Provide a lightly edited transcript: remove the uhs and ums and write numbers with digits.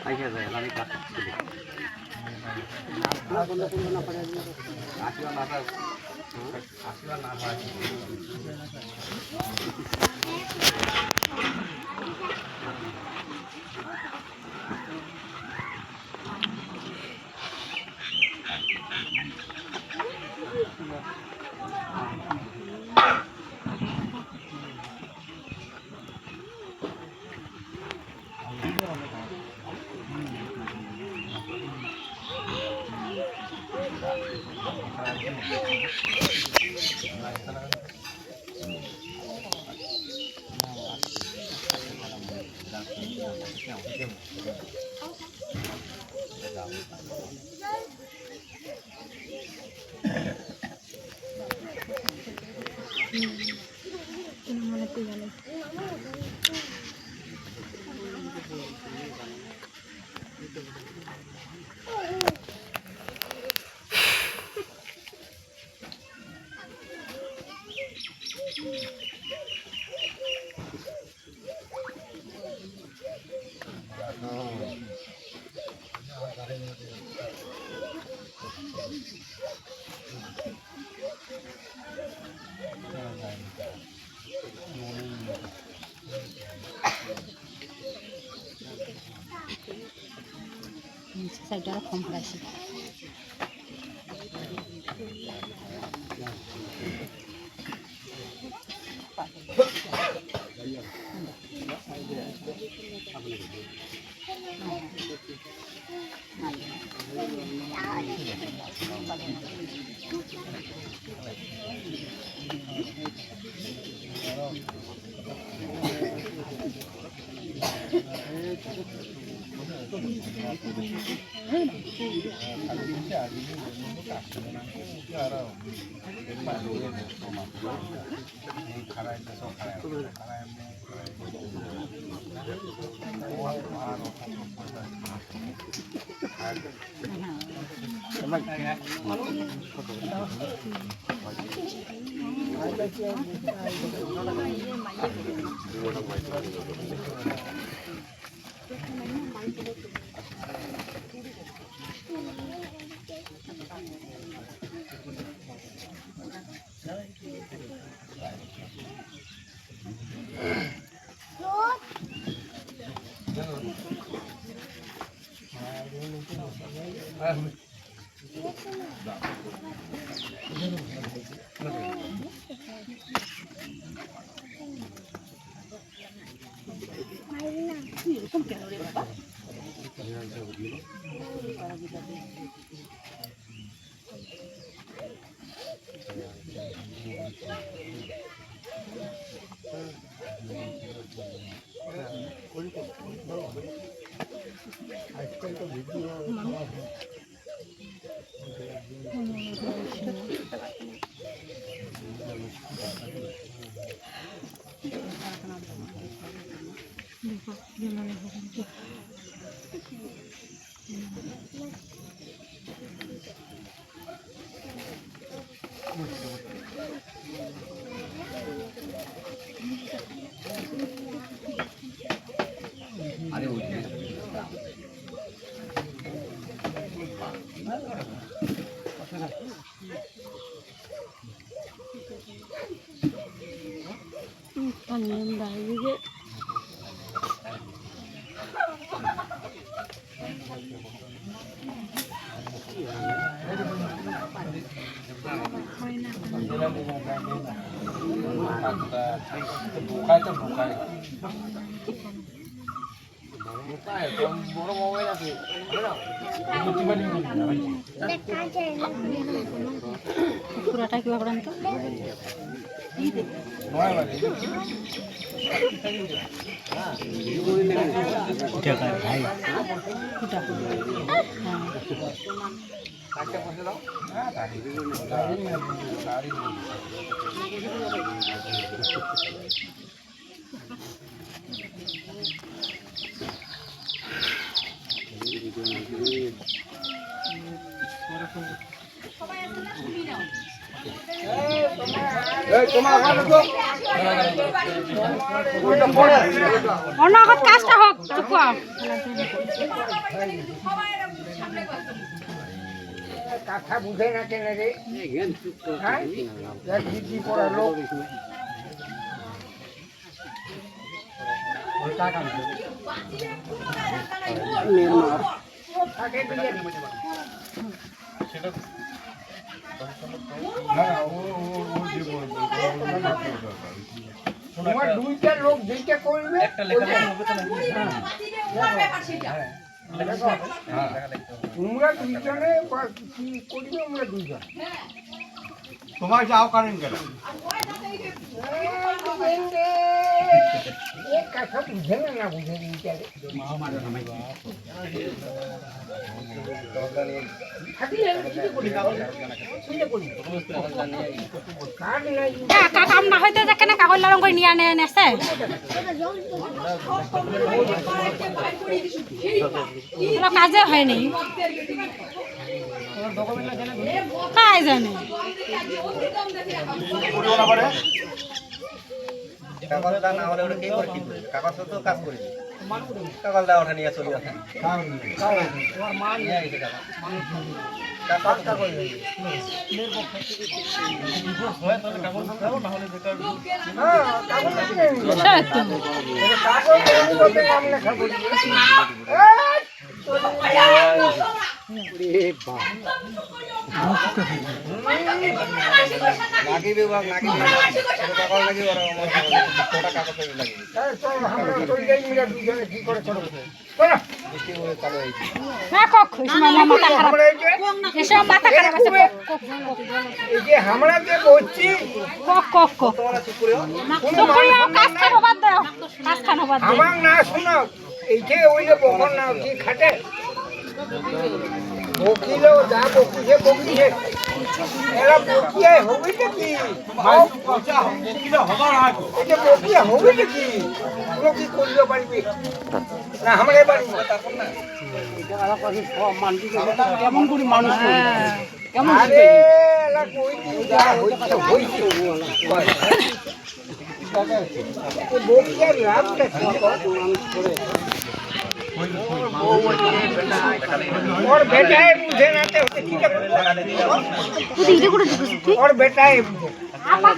আইসা যায় আমি কাজ করছি আসিবা না হয় সাইডটা কম পড়াইছে বোকায় তো বোকায় বোকায় বড় মোবাইল আছে পুরাটা কিবা করেন তো ভাই তোমার অনাগত কাজটা হোক চুকুয়া কথা বুঝে না কেন রে হ্যাঁ দিদি পড়া লোক তোমার দুইটা লোক যেটা করবে তোমরা দুইজনে কি করবে আমরা দুইজন তোমার যাও করেন কেন কথা বুঝে না বুঝে দিইটারে কাম না হইতে কেনে কাগজ লালন করে নিয়ে আনে নেছে কাজে হয়নি কাজ জানে কাগজ দাও না হলে ওটা কে করে কি করবে কাগজ তো কাজ করে কাগজ দাও ওটা নিয়ে চলে আসে নাকি বিভাগ নাকি কাগজ লাগি ওরা ছোট কাগজ লাগি দুজনে কি করে চলো বৃষ্টি করে চালু হয়েছে না কক মাথা খারাপ এসব মাথা খারাপ আছে এই যে আমরা যে বলছি কক কক কক তোমরা চুপ করিও সুপুরিয়া কাজ খানো বাদ দাও কাজ খানো বাদ দাও আমার না শোনো এই যে ওই যে বকন না কি খাটে বকিলো যা বকিছে বকিছে এরা বকিয়ে হবে নাকি এটা বকিয়ে হবে নাকি পুরো কি করতে পারবি না আমরা পারবি কেমন করে মানুষ আরে এলা কই যা হইছে হইছে বকিয়ে লাভটা কি और बेटा है मुझे ना ते होते ठीक है और बेटा है मुझे আপা